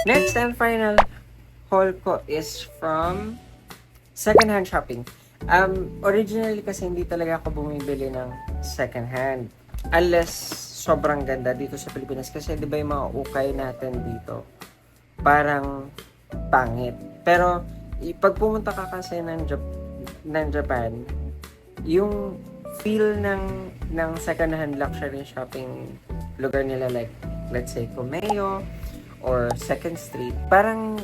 Next and final haul ko is from secondhand shopping. Originally kasi hindi talaga ako bumibili ng secondhand. Unless sobrang ganda dito sa Pilipinas. Kasi di ba yung mga ukay natin dito, parang pangit. Pero pag pumunta ka kasi ng Japan, yung feel ng secondhand luxury shopping lugar nila, like let's say Kumeyo or Second Street, parang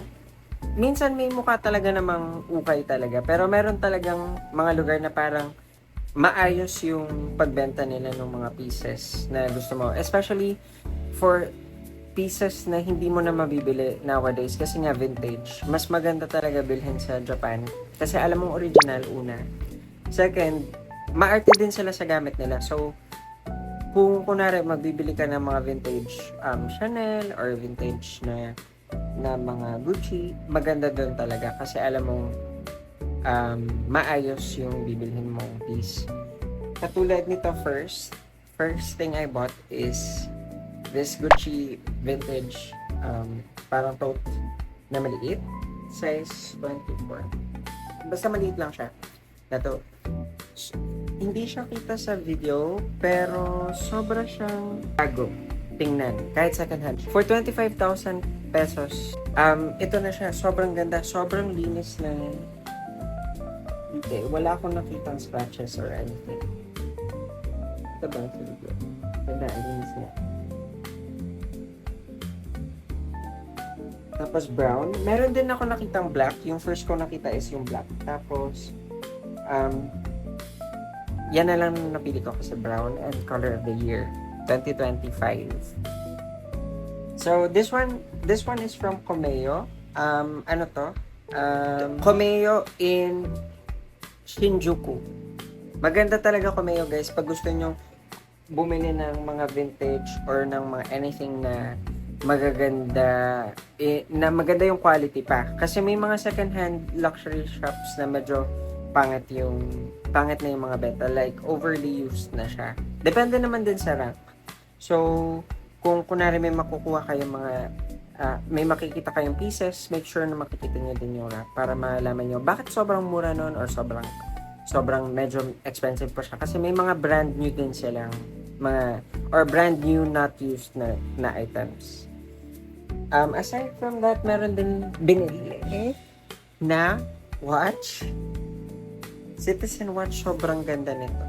minsan may mukha talaga namang ukay talaga, pero meron talagang mga lugar na parang maayos yung pagbenta nila ng mga pieces na gusto mo, especially for pieces na hindi mo na mabibili nowadays kasi nga vintage. Mas maganda talaga bilhin sa Japan kasi alam mong original, una. Second, maarte din sila sa gamit nila. So, kung kunwari magbibili ka ng mga vintage Chanel or vintage na mga Gucci, maganda doon talaga kasi alam mong maayos yung bibilhin mong piece. Katulad nito, first thing I bought is this Gucci vintage parang tote na maliit, size 24. Basta maliit lang siya na tote. Hindi siya kita sa video, pero sobra siyang bago tingnan, kahit second hand. For 25,000 pesos, ito na siya, sobrang ganda, sobrang linis na. Okay, wala akong nakitang scratches or anything. Ito ba sa video? Ganda, linis niya. Tapos brown. Meron din ako nakitang black. Yung first ko nakita is yung black. Tapos, yan na lang napili ko kasi brown and color of the year 2025. So this one is from Kumeyo. Ano to? Kumeyo in Shinjuku. Maganda talaga Kumeyo, guys, pag gusto nyo bumili ng mga vintage or ng mga anything na magaganda, na maganda yung quality pa. Kasi may mga second hand luxury shops na medyo pangit na yung mga benta, like overly used na siya. Depende naman din sa rank. So, kung kunwari may makukuha kayong mga may makikita kayong pieces, make sure na makikita nyo din yung rank para malaman nyo bakit sobrang mura nun or sobrang medyo expensive pa siya. Kasi may mga brand new din silang mga, or brand new not used na items. Aside from that, meron din binili na watch. Citizen watch, sobrang ganda nito.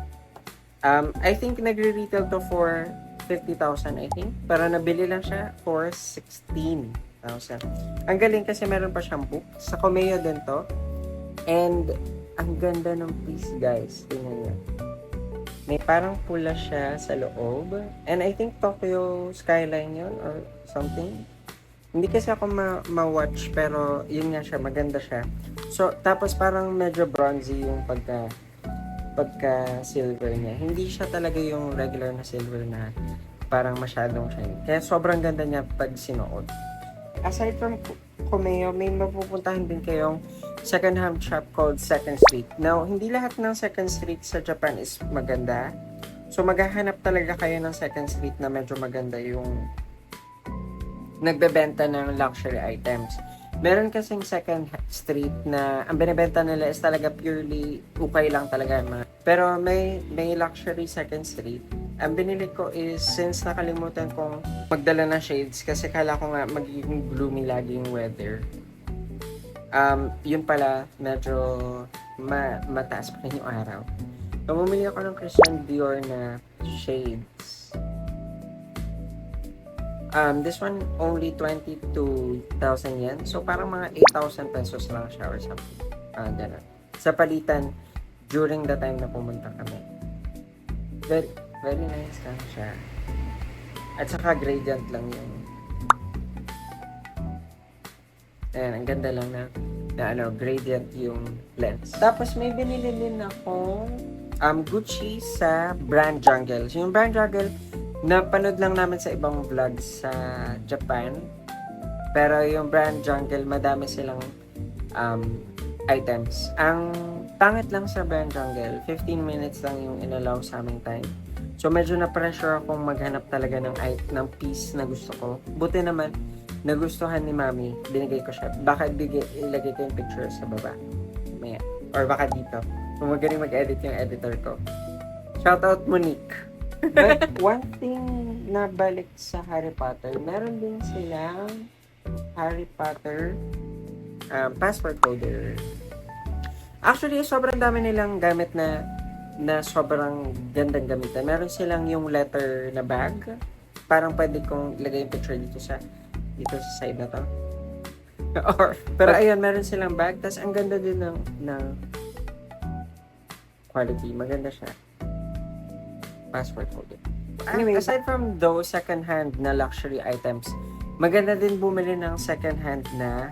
I think nagre-retail to for 50,000, I think. Pero nabili lang siya for 16,000. Ang galing kasi meron pa siyang book. Sa Kumeyo din to. And ang ganda ng piece, guys. Tingnan niyo. May parang pula siya sa loob. And I think Tokyo Skyline yun or something. Hindi kasi ako ma-watch, pero yun nga siya, maganda siya. So, tapos parang medyo bronzy yung pagka silver niya. Hindi siya talaga yung regular na silver na parang masyadong shiny. Kaya sobrang ganda niya pag sinuot. Aside from Kumeyo, may mapupuntahan din kayong second hand shop called Second Street. Now, hindi lahat ng Second Street sa Japan is maganda. So, maghahanap talaga kayo ng Second Street na medyo maganda yung nagbebenta ng luxury items. Meron kasing second street na ang binibenta nila is talaga purely ukay lang talaga. Pero may luxury second street. Ang binili ko is, since nakalimutan kong magdala ng shades kasi kala ko nga magiging gloomy lagi yung weather. Yun pala, medyo mataas pa rin yung araw. So, bumili ako ng Christian Dior na shades. This one only 22,000 yen. So, parang mga 8,000 pesos lang siya or something. Ganun. Sa palitan, during the time na pumunta kami. Very, very nice lang siya. At saka gradient lang yung. Ayan, ang ganda lang na gradient yung lens. Tapos, may binili din akong Gucci sa Brand Jungle. So, yung Brand Jungle, napanood lang namin sa ibang vlogs sa Japan. Pero yung Brand Jungle, madami silang items. Ang pangit lang sa Brand Jungle, 15 minutes lang yung inallow sa aming time. So medyo na-pressure akong maghanap talaga ng piece na gusto ko. Buti naman, nagustuhan ni Mami, binigay ko siya. Baka ilagay ko yung picture sa baba. Maya. Or baka dito. Kung magaling mag-edit yung editor ko. Shoutout Monique. But one thing na balik sa Harry Potter, meron din silang Harry Potter password coder. Actually, sobrang dami nilang gamit na sobrang gandang gamitan. Meron silang yung letter na bag. Parang pwede kong ilagay yung picture dito sa side na to. Pero ayun, meron silang bag. Tapos ang ganda din ng quality. Maganda siya. Password holder. Anyway, aside from those second-hand na luxury items, maganda din bumili ng second-hand na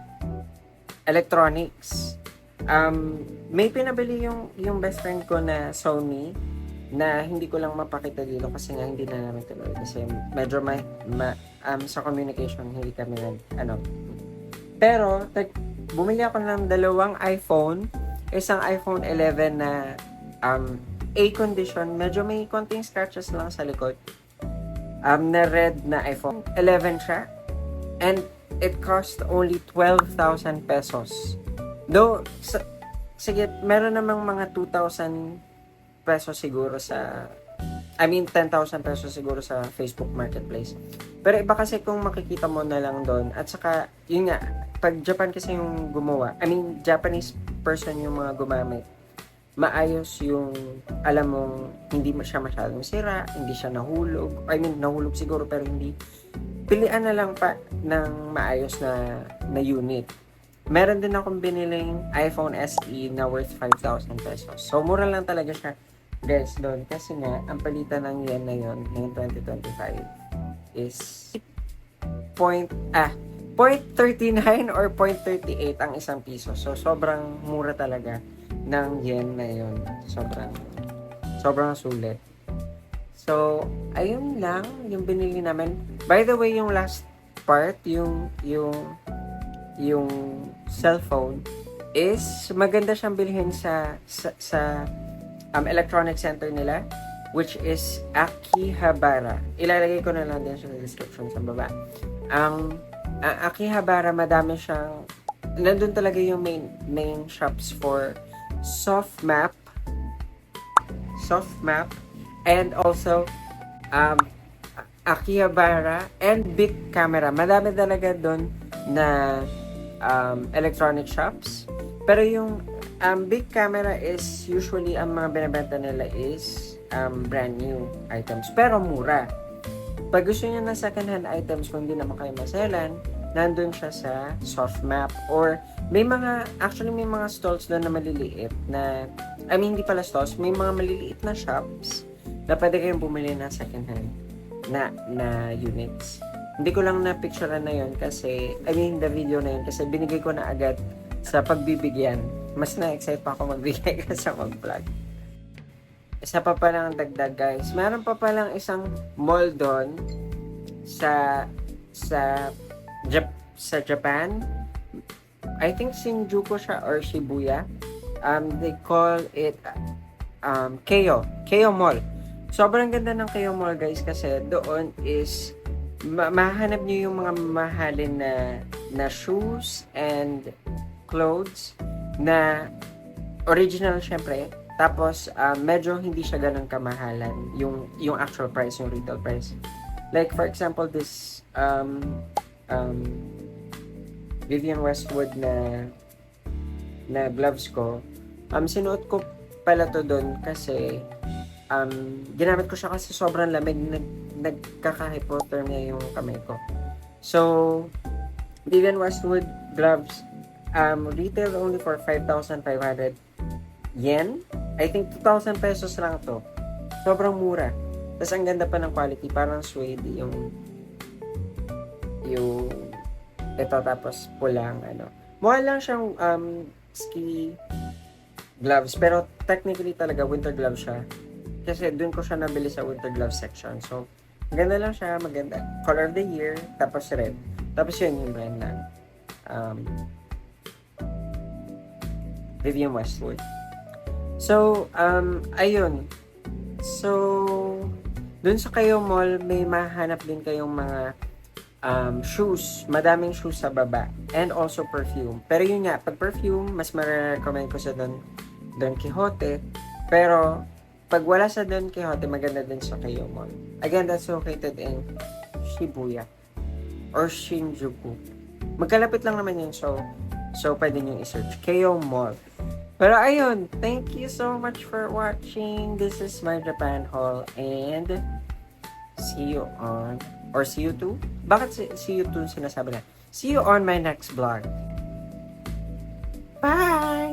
electronics. May pinabili yung best friend ko na Sony na hindi ko lang mapakita dito kasi nga hindi na namin tuloy kasi medyo sa communication hindi kami pero bumili ako ng dalawang iPhone, isang iPhone 11 na A condition, medyo may konting scratches lang sa likod, na red na iPhone 11 siya, and it cost only 12,000 pesos. Though sige, meron namang mga 2,000 pesos siguro 10,000 pesos siguro sa Facebook Marketplace. Pero iba kasi kung makikita mo na lang doon. At saka, yun nga, pag Japan kasi yung gumawa, Japanese person yung mga gumamit, maayos yung, alam mong, hindi siya masyadong sira, hindi siya nahulog. Nahulog siguro pero hindi. Pilian na lang pa ng maayos na unit. Meron din akong biniling iPhone SE na worth 5,000 pesos. So, mura lang talaga siya, guys, doon. Kasi nga, ang palitan ng yen na yun, ngayong 2025, is 0.39 or 0.38 ang isang piso. So, sobrang mura talaga ng yen na yun. Sobrang sulit. So, ayun lang yung binili namin. By the way, yung last part, yung cellphone is maganda siyang bilhin sa electronic center nila, which is Akihabara. Ilalagay ko na lang din siya sa description sa baba. Ang Akihabara, madami siyang, nandun talaga yung main shops for soft map, and also Akihabara and Big Camera. Madami talaga doon na electronic shops. Pero yung Big Camera is usually ang mga binibenta nila is brand new items. Pero mura. Pag gusto niyo ng second hand items, kung hindi naman kayo maselan, nandun siya sa soft map. Or may mga stalls doon na maliliit na, hindi pala stalls, may mga maliliit na shops na pwede kayong bumili ng second hand na units. Hindi ko lang na-picturean na yun kasi, the video na yun kasi binigay ko na agad sa pagbibigyan. Mas na-excite pa ako magbigay kasi mag-vlog. Isa pa palang dagdag, guys. Meron pa palang isang mall doon sa Japan. I think Shinjuku siya or Shibuya. They call it Keio Mall. Sobrang ganda ng Keio Mall, guys, kasi doon is mahanap niyo yung mga mahalin na shoes and clothes na original syempre. Tapos medyo hindi siya ganun kamahalan yung actual price, yung retail price. Like for example this Vivienne Westwood na gloves ko. Sinuot ko pala to doon kasi ginamit ko siya kasi sobrang lamig, nagkaka-hypothermia yung kamay ko. So, Vivienne Westwood gloves, retail only for 5,500 yen. I think 2,000 pesos lang to. Sobrang mura. Tapos ang ganda pa ng quality, parang suede yung ito, tapos pulang mukha lang siyang ski gloves, pero technically talaga winter gloves siya. Kasi dun ko siya nabili sa winter glove section. So, maganda lang siya, maganda. Color of the year, tapos red. Tapos yun yung brand ng Vivienne Westwood. So, ayun. So, dun sa Keio Mall, may mahanap din kayong mga shoes. Madaming shoes sa baba. And also perfume. Pero yun nga, pag perfume, mas ma-recommend ko sa Don Quixote. Pero, pag wala sa Don Quixote, maganda din sa Keio Mall. Again, that's located in Shibuya or Shinjuku. Magkalapit lang naman yun. So pwede nyo i-search. Keio Mall. Pero ayun, thank you so much for watching. This is my Japan haul and see you on, or see you too? Bakit see you too sinasabi na? See you on my next vlog. Bye!